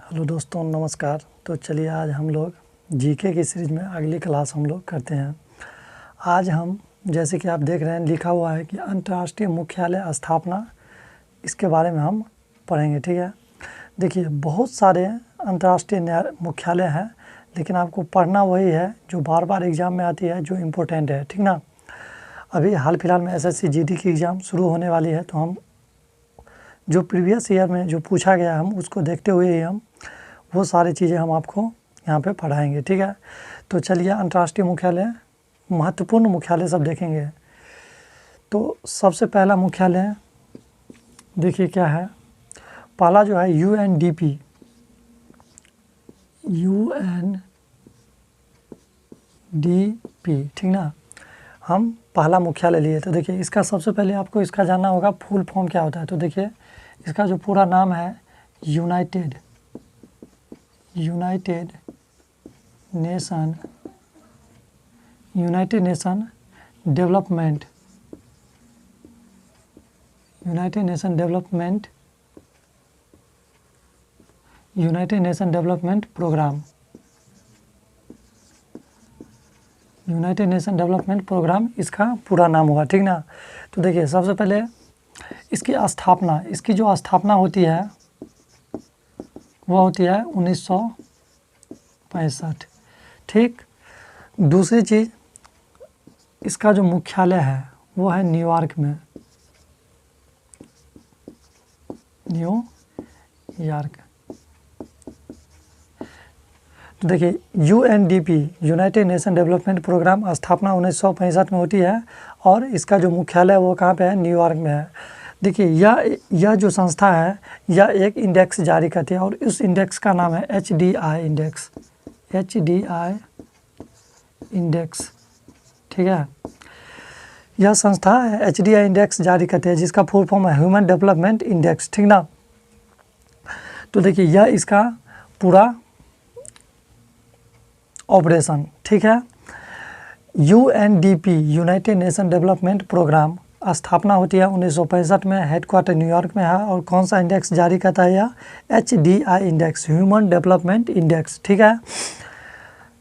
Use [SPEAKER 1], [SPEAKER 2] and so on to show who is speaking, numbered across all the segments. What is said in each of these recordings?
[SPEAKER 1] Hello दोस्तों, नमस्कार। तो चलिए आज हम लोग जीके की सीरीज़ में अगली क्लास हम लोग करते हैं। आज हम जैसे कि आप देख रहे हैं लिखा हुआ है कि अंतर्राष्ट्रीय मुख्यालय स्थापना, इसके बारे में हम पढ़ेंगे। ठीक है, देखिए बहुत सारे अंतर्राष्ट्रीय मुख्यालय हैं, लेकिन आपको पढ़ना वही है जो बार बार एग्ज़ाम में आती है, जो इम्पोर्टेंट है। ठीक ना, अभी हाल फिलहाल में एसएससी जीडी की एग्ज़ाम शुरू होने वाली है, तो हम जो प्रीवियस ईयर में जो पूछा गया हम उसको देखते हुए ही हम वो सारी चीज़ें हम आपको यहाँ पे पढ़ाएंगे। ठीक है, तो चलिए अंतर्राष्ट्रीय मुख्यालय, महत्वपूर्ण मुख्यालय सब देखेंगे। तो सबसे पहला मुख्यालय देखिए क्या है। पहला जो है यूएनडीपी, ठीक ना, हम पहला मुख्यालय लिए। तो देखिए इसका सबसे पहले आपको इसका जानना होगा फुल फॉर्म क्या होता है। तो देखिए इसका जो पूरा नाम है United Nation Development Programme, United Nation Development Programme इसका पूरा नाम होगा। ठीक ना, तो देखिए सबसे पहले इसकी जो स्थापना होती है वह होती है 1965। ठीक, दूसरी चीज़ इसका जो मुख्यालय है वो है न्यूयॉर्क में, न्यूयॉर्क। तो देखिए UNDP, United Nation Development Programme, स्थापना 1965 में होती है और इसका जो मुख्यालय वो कहाँ पे है, न्यूयॉर्क में है। देखिए यह जो संस्था है यह एक इंडेक्स जारी करती है और उस इंडेक्स का नाम है HDI इंडेक्स। ठीक है, यह संस्था HDI इंडेक्स जारी करती है जिसका फुल फॉर्म है ह्यूमन डेवलपमेंट इंडेक्स। ठीक ना, तो देखिए यह इसका पूरा ऑपरेशन। ठीक है, UNDP, United Nation Development Programme, स्थापना होती है 1965 में, हेडक्वार्टर न्यूयॉर्क में है और कौन सा इंडेक्स जारी करता है यह HDI index, human development index. ठीक है,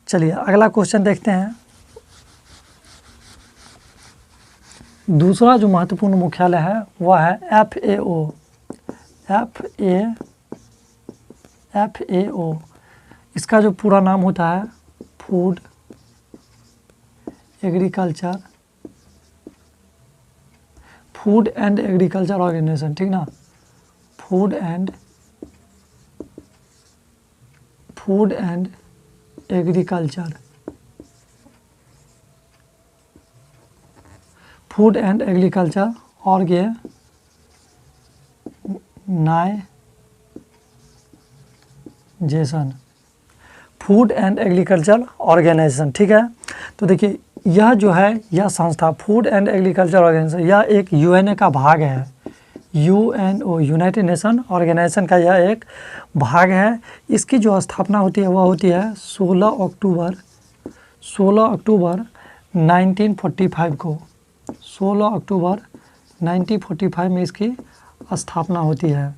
[SPEAKER 1] चलिए अगला क्वेश्चन देखते हैं। दूसरा जो महत्वपूर्ण मुख्यालय है वह है FAO। इसका जो पूरा नाम होता है फूड एंड एग्रीकल्चर ऑर्गेनाइजेशन। ठीक ना, फूड एंड एग्रीकल्चर ऑर्गेनाइजेशन। ठीक है, तो देखिए यह जो है यह संस्था फूड एंड एग्रीकल्चर ऑर्गेनाइजेशन, यह एक यूएनए का भाग है। UNO, यूनाइटेड नेशन ऑर्गेनाइजेशन का यह एक भाग है। इसकी जो स्थापना होती है वह होती है 16 अक्टूबर 1945 को। 16 अक्टूबर 1945 में इसकी स्थापना होती है।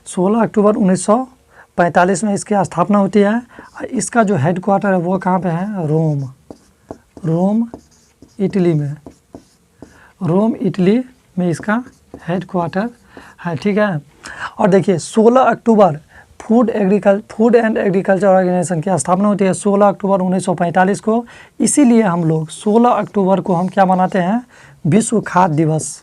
[SPEAKER 1] 16 अक्टूबर 1945 में इसकी स्थापना होती है। इसका जो हेडक्वार्टर है वो कहाँ पे है, रोम इटली में इसका हेडक्वार्टर है। ठीक है, और देखिए 16 अक्टूबर फूड एंड एग्रीकल्चर ऑर्गेनाइजेशन की स्थापना होती है 16 अक्टूबर 1945 को। इसीलिए हम लोग 16 अक्टूबर को हम क्या मनाते हैं, विश्व खाद्य दिवस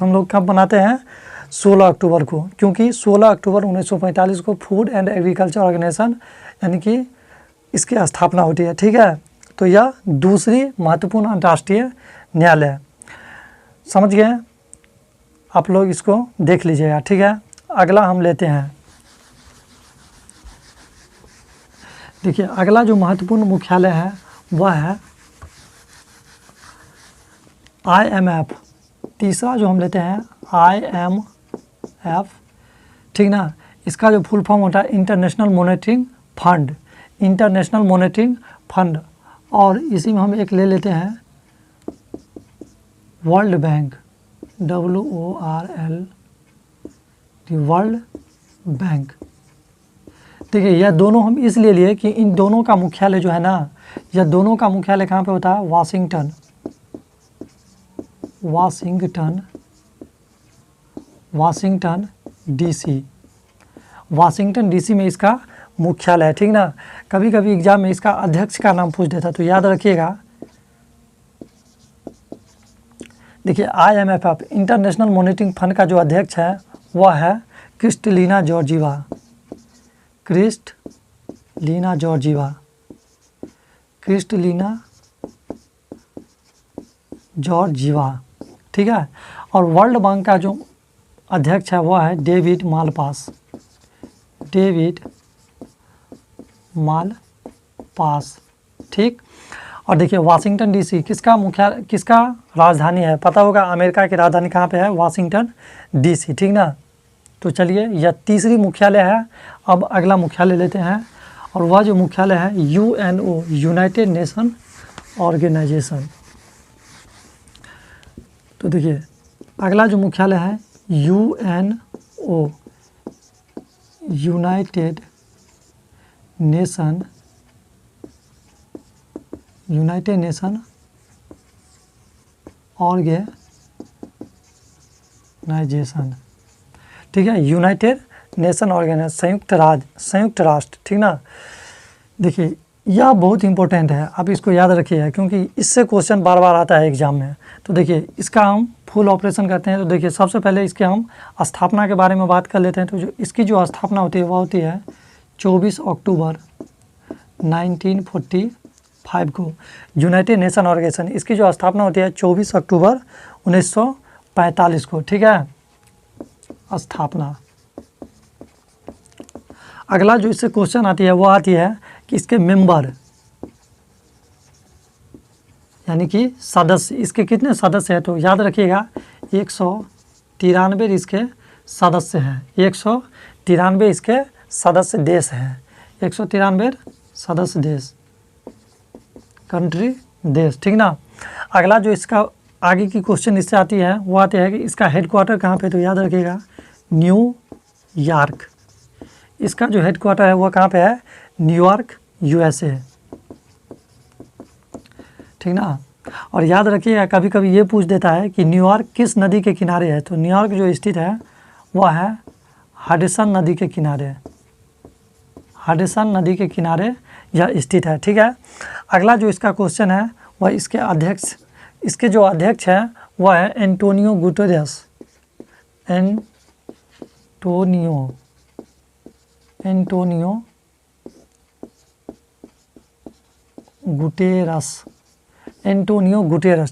[SPEAKER 1] हम लोग कब मनाते हैं, 16 अक्टूबर को, क्योंकि 16 अक्टूबर 1945 को फूड एंड एग्रीकल्चर ऑर्गेनाइजेशन यानी कि इसकी स्थापना होती है। ठीक है, तो यह दूसरी महत्वपूर्ण अंतर्राष्ट्रीय न्यायालय, समझ गए आप लोग, इसको देख लीजिएगा। ठीक है, अगला हम लेते हैं। देखिए अगला जो महत्वपूर्ण मुख्यालय है वह है IMF। तीसरा जो हम लेते हैं IMF। ठीक ना, इसका जो फुल फॉर्म होता है इंटरनेशनल मॉनेटरी फंड और इसी में हम एक ले लेते हैं world bank, WORLD, world bank. देखिए यह दोनों हम इसलिए लिए कि इन दोनों का मुख्यालय जो है ना, यह दोनों का मुख्यालय कहाँ पे होता है? Washington, Washington, Washington DC, Washington DC में इसका मुख्यालय है, ठीक ना। कभी कभी एग्जाम में इसका अध्यक्ष का नाम पूछ देता, तो याद रखिएगा। देखिए IMF इंटरनेशनल मॉनिटरी फंड का जो अध्यक्ष है वह है Kristalina Georgieva, Kristalina Georgieva, Kristalina Georgieva, ठीक है। और वर्ल्ड बैंक का जो अध्यक्ष है वह है डेविड मालपास, डेविड मालपास, ठीक। और देखिए वाशिंगटन DC किसका मुख्यालय, किसका राजधानी है? पता होगा अमेरिका की राजधानी कहाँ पे है? वाशिंगटन DC, ठीक ना। तो चलिए यह तीसरी मुख्यालय है। अब अगला मुख्यालय लेते हैं, और वह जो मुख्यालय है UNO, यूनाइटेड नेशन ऑर्गेनाइजेशन। तो देखिए अगला जो मुख्यालय है UNO, यूनाइटेड नेशन ऑर्गेनाइजेशन, ठीक है। यूनाइटेड नेशन ऑर्गेनाइजेशन, संयुक्त राष्ट्र, ठीक ना। देखिए यह बहुत इंपॉर्टेंट है, आप इसको याद रखिएगा क्योंकि इससे क्वेश्चन बार बार आता है एग्जाम में। तो देखिए इसका हम फुल ऑपरेशन करते हैं। तो देखिए सबसे पहले इसके हम स्थापना के बारे में बात कर लेते हैं। तो जो इसकी जो स्थापना होती है वह होती है 24 अक्टूबर 1945 को। यूनाइटेड नेशन ऑर्गेनाइजेशन इसकी जो स्थापना होती है 24 अक्टूबर 1945 को, ठीक है, स्थापना। अगला जो इससे क्वेश्चन आती है वो आती है कि इसके मेंबर यानी कि सदस्य, इसके कितने सदस्य हैं? तो याद रखिएगा 193 इसके सदस्य हैं, 193 इसके सदस्य देश हैं, 193 सदस्य देश, कंट्री देश, ठीक ना। अगला जो इसका आगे की क्वेश्चन इससे आती है वो आती है कि इसका हेडक्वार्टर कहाँ पे? तो याद रखिएगा न्यूयॉर्क, इसका जो हेडक्वार्टर है वो कहाँ पे है? न्यूयॉर्क USA, ठीक ना। और याद रखिएगा कभी कभी ये पूछ देता है कि न्यूयॉर्क किस नदी के किनारे है? तो न्यूयॉर्क जो स्थित है वह है हडसन नदी के किनारे, हडसन नदी के किनारे यह स्थित है, ठीक है। अगला जो इसका क्वेश्चन है वह इसके अध्यक्ष, इसके जो अध्यक्ष हैं वह है एंटोनियो गुटेरेस, एंटोनियो गुटेरस,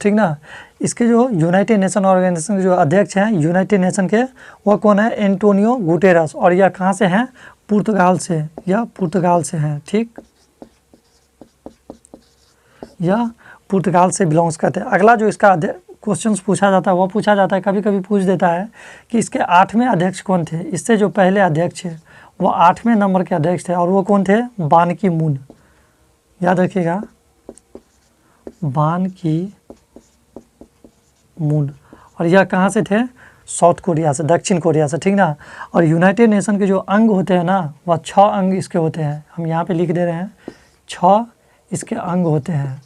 [SPEAKER 1] ठीक ना। इसके जो यूनाइटेड नेशन ऑर्गेनाइजेशन के जो अध्यक्ष हैं यूनाइटेड नेशन के, वह कौन है? Antonio Guterres. और यह कहाँ से हैं? पुर्तगाल से, यह पुर्तगाल से हैं, ठीक, यह पुर्तगाल से बिलोंग्स करते हैं। अगला जो इसका क्वेश्चंस पूछा जाता है वह पूछा जाता है, कभी कभी पूछ देता है कि इसके 8वें अध्यक्ष कौन थे? इससे जो पहले अध्यक्ष है वह 8वें नंबर के अध्यक्ष थे, और वो कौन थे? बान की मून, याद रखिएगा, बान की मून। और यह कहाँ से थे? साउथ कोरिया से, दक्षिण कोरिया से, ठीक ना। और यूनाइटेड नेशन के जो अंग होते हैं ना वह 6 अंग इसके होते हैं, हम यहाँ पे लिख दे रहे हैं 6 इसके अंग होते हैं,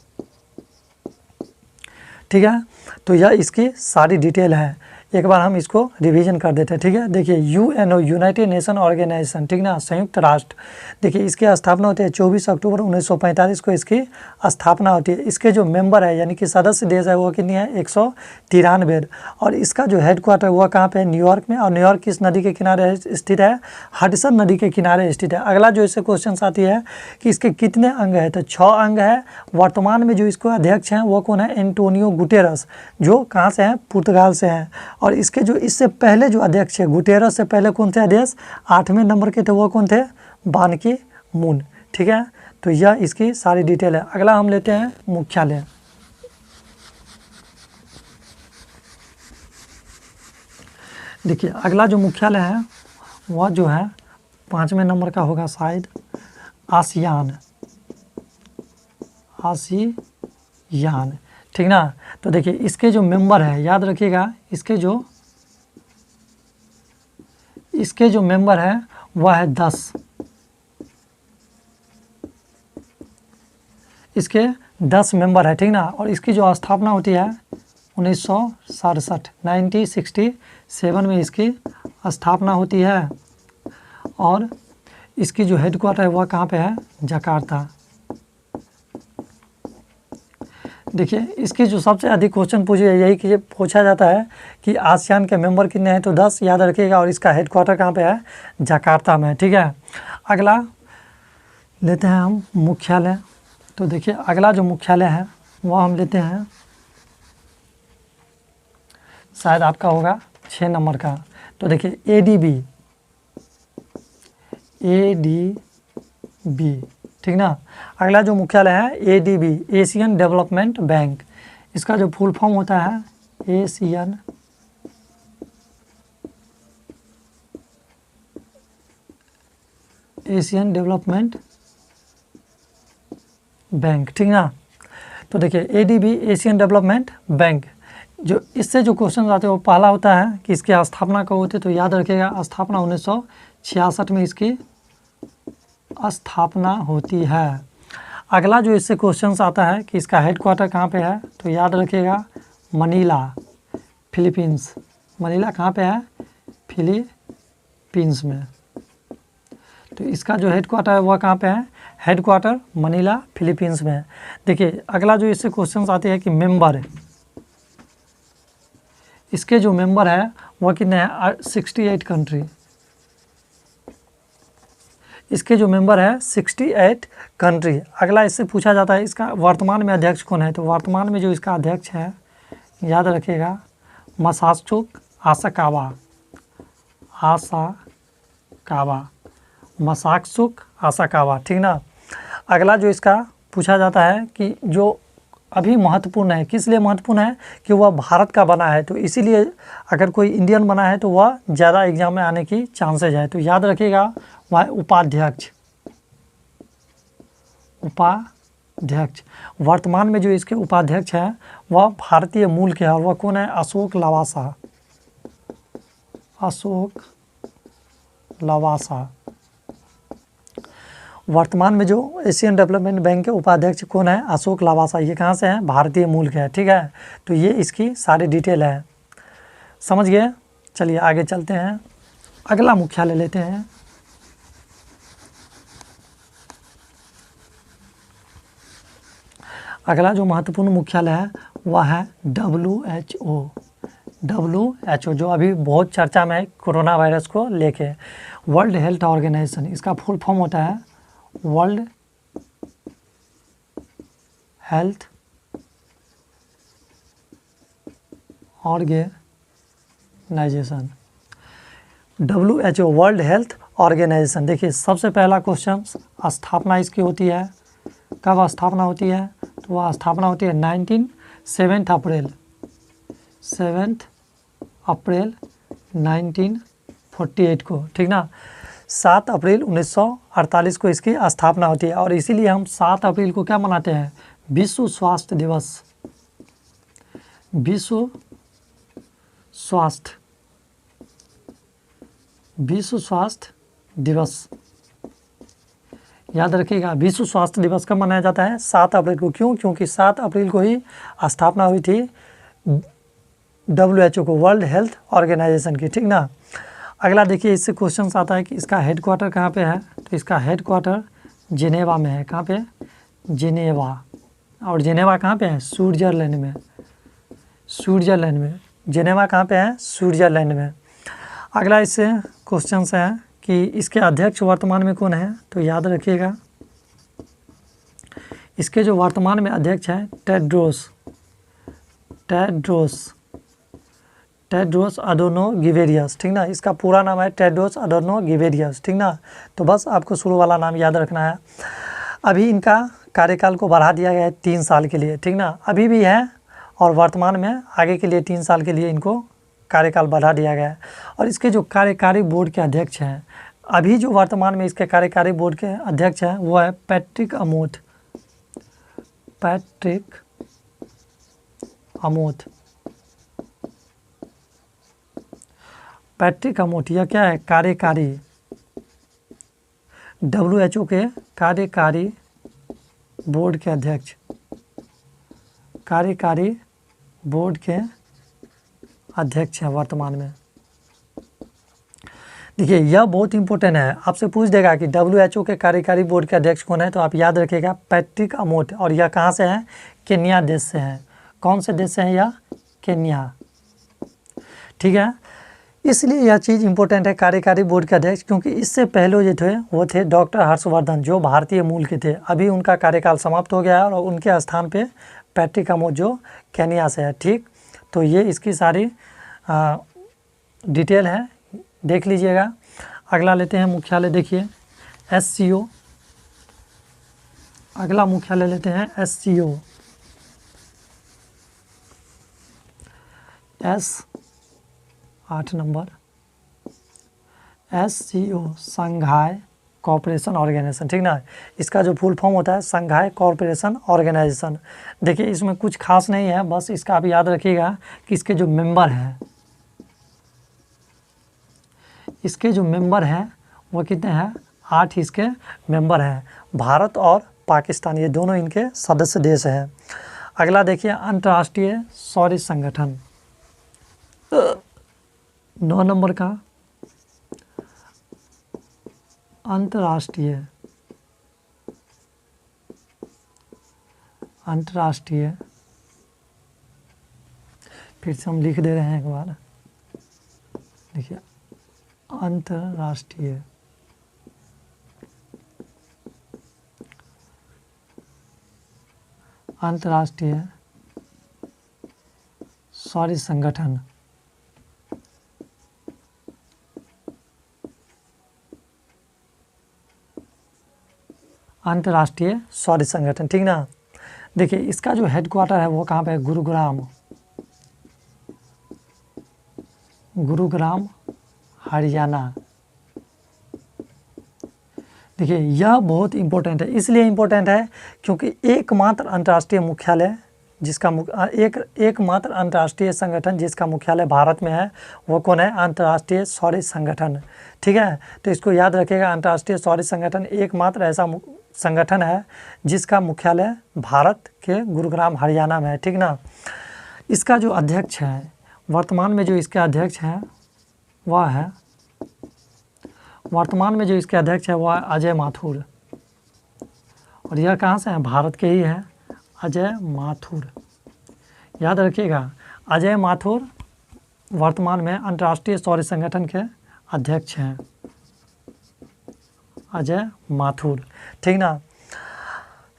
[SPEAKER 1] ठीक है। तो यह इसकी सारी डिटेल है, एक बार हम इसको रिवीजन कर देते हैं, ठीक है। देखिए UNO, यूनाइटेड नेशन ऑर्गेनाइजेशन, ठीक ना, संयुक्त राष्ट्र। देखिए इसकी स्थापना होती है 24 अक्टूबर 1945 को इसकी स्थापना होती है। इसके जो मेंबर है यानी कि सदस्य देश है वो कितनी है? 193। और इसका जो हेडक्वार्टर वह कहाँ पे है? न्यूयॉर्क में। और न्यूयॉर्क किस नदी के किनारे स्थित है? हडसन नदी के किनारे स्थित है। अगला जो इससे क्वेश्चन आती है कि इसके कितने अंग है? तो 6 अंग है। वर्तमान में जो इसको अध्यक्ष हैं वो कौन है? एंटोनियो गुटेरस, जो कहाँ से हैं? पुर्तगाल से हैं। और इसके जो इससे पहले जो अध्यक्ष है गुटेरस से पहले कौन थे अध्यक्ष? 8वें नंबर के थे, वो कौन थे? बान की मून, ठीक है। तो यह इसकी सारी डिटेल है। अगला हम लेते हैं मुख्यालय। देखिए अगला जो मुख्यालय है वह जो है 5वें नंबर का होगा शायद, आसियान, आसियान, ठीक ना। तो देखिए इसके जो मेंबर है, याद रखिएगा, इसके जो मेंबर है वह है 10। इसके 10 मेंबर है, ठीक ना। और इसकी जो स्थापना होती है 1967 में इसकी स्थापना होती है। और इसकी जो हेडक्वार्टर है वह कहाँ पे है, जकार्ता। देखिए इसकी जो सबसे अधिक क्वेश्चन यही पूछा जाता है कि आसियान के मेंबर कितने हैं, तो 10 याद रखिएगा। और इसका हेडक्वार्टर कहाँ पे है, जकार्ता में, ठीक है। अगला लेते हैं हम मुख्यालय। तो देखिए अगला जो मुख्यालय है वह हम लेते हैं, शायद आपका होगा 6 नंबर का। तो देखिए ADB, ठीक ना। अगला जो मुख्यालय है ADB, एशियन डेवलपमेंट बैंक। इसका जो फुल फॉर्म होता है एशियन डेवलपमेंट बैंक, ठीक ना। तो देखिए ADB, एशियन डेवलपमेंट बैंक। जो इससे जो क्वेश्चन आते हैं वो पहला होता है कि इसकी स्थापना कब होती है, तो याद रखिएगा स्थापना 1966 में इसकी स्थापना होती है। अगला जो इससे क्वेश्चन आता है कि इसका हेडक्वार्टर कहाँ पे है, तो याद रखिएगा मनीला, फिलीपींस। मनीला कहाँ पे है, फिलीपींस में। तो इसका जो हेडक्वार्टर है वह कहाँ पे है, हेडक्वार्टर मनीला, फिलीपींस में। देखिए अगला जो इससे क्वेश्चन आते हैं कि मेंबर, इसके जो मेंबर है वह कितने हैं, 68 कंट्री। इसके जो मेंबर है 68 कंट्री। अगला इससे पूछा जाता है इसका वर्तमान में अध्यक्ष कौन है, तो वर्तमान में जो इसका अध्यक्ष है याद रखिएगा मसात्सुक आसाकावा, मसात्सुक आसाकावा, ठीक ना। अगला जो इसका पूछा जाता है कि जो अभी महत्वपूर्ण है, किस लिए महत्वपूर्ण है कि वह भारत का बना है, तो इसीलिए अगर कोई इंडियन बना है तो वह ज़्यादा एग्जाम में आने की चांसेज है। तो याद रखिएगा वह उपाध्यक्ष। वर्तमान में जो इसके उपाध्यक्ष हैं वह भारतीय मूल के हैं, और वह कौन है, अशोक लवासा। वर्तमान में जो एशियन डेवलपमेंट बैंक के उपाध्यक्ष कौन है, अशोक लवासा। ये कहाँ से हैं, भारतीय मूल के हैं, ठीक है। तो ये इसकी सारी डिटेल है, समझ गए। चलिए आगे चलते हैं, अगला मुख्यालय लेते हैं। अगला जो महत्वपूर्ण मुख्यालय है वह है WHO, जो अभी बहुत चर्चा में है कोरोना वायरस को लेके। वर्ल्ड हेल्थ ऑर्गेनाइजेशन, इसका फुल फॉर्म होता है World Health Organisation, WHO, World Health Organisation. देखिए सबसे पहला क्वेश्चन, स्थापना इसकी होती है, कब स्थापना होती है, तो वह स्थापना होती है 7 अप्रैल 1948 को, ठीक ना। 7 अप्रैल 1948 को इसकी स्थापना होती है। और इसीलिए हम 7 अप्रैल को क्या मनाते हैं, विश्व स्वास्थ्य दिवस। विश्व स्वास्थ्य दिवस, याद रखिएगा विश्व स्वास्थ्य दिवस कब मनाया जाता है, 7 अप्रैल को। क्यों, क्योंकि 7 अप्रैल को ही स्थापना हुई थी WHO को, वर्ल्ड हेल्थ ऑर्गेनाइजेशन की, ठीक ना। अगला देखिए इससे क्वेश्चन आता है कि इसका हेडक्वार्टर कहाँ पे है, तो इसका हेडक्वार्टर जिनेवा में है। कहाँ पे, जिनेवा। और जिनेवा कहाँ पे है, स्विट्जरलैंड में। जिनेवा कहाँ पे है, स्विट्जरलैंड में। अगला इससे क्वेश्चन है कि इसके अध्यक्ष वर्तमान में कौन है, तो याद रखिएगा इसके जो वर्तमान में अध्यक्ष हैं टेड्रोस अडोनो गिवेरियस, ठीक ना। इसका पूरा नाम है टेड्रोस अडोनो गिवेरियस, ठीक ना। तो बस आपको शुरू वाला नाम याद रखना है। अभी इनका कार्यकाल को बढ़ा दिया गया है 3 साल के लिए, ठीक ना। अभी भी है और वर्तमान में आगे के लिए 3 साल के लिए इनको कार्यकाल बढ़ा दिया गया है। और इसके जो कार्यकारी बोर्ड के अध्यक्ष हैं, अभी जो वर्तमान में इसके कार्यकारी बोर्ड के अध्यक्ष हैं वो है पैट्रिक अमोट। पैट्रिक अमोथ। पैट्रिक अमोथ यह क्या है? कार्यकारी, WHO के कार्यकारी बोर्ड के अध्यक्ष, कार्यकारी बोर्ड के अध्यक्ष हैं वर्तमान में। देखिए यह बहुत इंपॉर्टेंट है, आपसे पूछ देगा कि WHO के कार्यकारी बोर्ड के अध्यक्ष कौन है, तो आप याद रखिएगा पैट्रिक अमोथ। और यह कहाँ से है? केन्या देश से है। कौन से देश से है यह? केन्या। ठीक है, इसलिए यह चीज़ इंपॉर्टेंट है कार्यकारी बोर्ड के अध्यक्ष, क्योंकि इससे पहले जो थे वो थे डॉक्टर हर्षवर्धन, जो भारतीय मूल के थे। अभी उनका कार्यकाल समाप्त हो गया है और उनके स्थान पे पैट्रिक अमोथ जो केन्या से है। ठीक, तो ये इसकी सारी डिटेल है, देख लीजिएगा। अगला लेते हैं मुख्यालय, देखिए SCO। अगला मुख्यालय लेते हैं SCO, S8 number, SCO Shanghai corporation organisation. ठीक ना, इसका जो फुल फॉर्म होता है संघाई कॉरपोरेशन ऑर्गेनाइजेशन। देखिए इसमें कुछ खास नहीं है, बस इसका आप याद रखिएगा कि इसके जो मेंबर हैं, इसके जो मेंबर हैं वो कितने हैं? 8 इसके मेंबर हैं। भारत और पाकिस्तान ये दोनों इनके सदस्य देश हैं। अगला देखिए अंतर्राष्ट्रीय सौर संगठन, 9 नंबर का अंतर्राष्ट्रीय फिर से हम लिख दे रहे हैं एक बार, देखिए अंतर्राष्ट्रीय सौर संगठन। अंतर्राष्ट्रीय सौर संगठन, ठीक ना। देखिए इसका जो हेडक्वार्टर है वो कहाँ पे है? गुरुग्राम हरियाणा। देखिए यह बहुत इम्पोर्टेंट है, इसलिए इम्पोर्टेंट है क्योंकि एकमात्र अंतर्राष्ट्रीय मुख्यालय जिसका एकमात्र अंतर्राष्ट्रीय संगठन जिसका मुख्यालय भारत में है वो कौन है? अंतर्राष्ट्रीय सौर संगठन। ठीक है, तो इसको याद रखिएगा, अंतर्राष्ट्रीय सौर संगठन एकमात्र ऐसा संगठन है जिसका मुख्यालय भारत के गुरुग्राम हरियाणा में है। ठीक ना। इसका जो अध्यक्ष है वर्तमान में, जो इसके अध्यक्ष हैं वह है अजय माथुर। और यह कहाँ से है? भारत के ही हैं, अजय माथुर। याद रखिएगा, अजय माथुर वर्तमान में अंतर्राष्ट्रीय सौर संगठन के अध्यक्ष हैं, अजय माथुर। ठीक ना।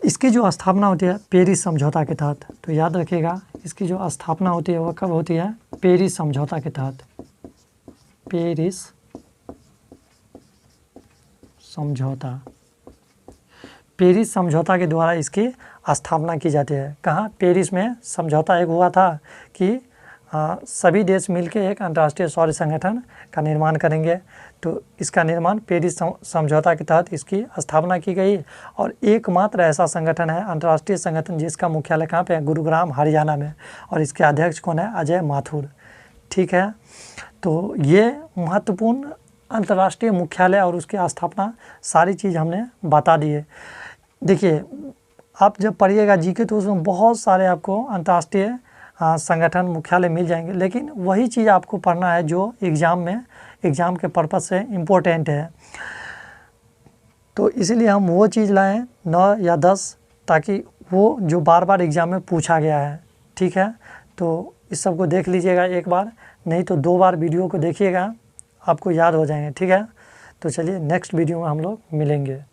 [SPEAKER 1] इसकी जो स्थापना होती है पेरिस समझौता के तहत, तो याद रखिएगा इसकी जो स्थापना होती है वह कब होती है? पेरिस समझौता के तहत। पेरिस समझौता के द्वारा इसकी स्थापना की जाती है। कहाँ? पेरिस में समझौता एक हुआ था कि सभी देश मिलकर एक अंतर्राष्ट्रीय सौर संगठन का निर्माण करेंगे, तो इसका निर्माण पेरिस समझौता के तहत इसकी स्थापना की गई। और एकमात्र ऐसा संगठन है अंतर्राष्ट्रीय संगठन जिसका मुख्यालय कहाँ पे है? गुरुग्राम हरियाणा में। और इसके अध्यक्ष कौन है? अजय माथुर। ठीक है, तो ये महत्वपूर्ण अंतर्राष्ट्रीय मुख्यालय और उसकी स्थापना सारी चीज़ हमने बता दी है। देखिए आप जब पढ़िएगा जीके तो उसमें बहुत सारे आपको अंतर्राष्ट्रीय संगठन मुख्यालय मिल जाएंगे, लेकिन वही चीज़ आपको पढ़ना है जो एग्ज़ाम के पर्पज़ से इम्पोर्टेंट है। तो इसलिए हम वो चीज़ लाएँ 9 या 10, ताकि वो जो बार बार एग्ज़ाम में पूछा गया है। ठीक है, तो इस सब को देख लीजिएगा एक बार, नहीं तो 2 बार वीडियो को देखिएगा, आपको याद हो जाएंगे। ठीक है, तो चलिए नेक्स्ट वीडियो में हम लोग मिलेंगे।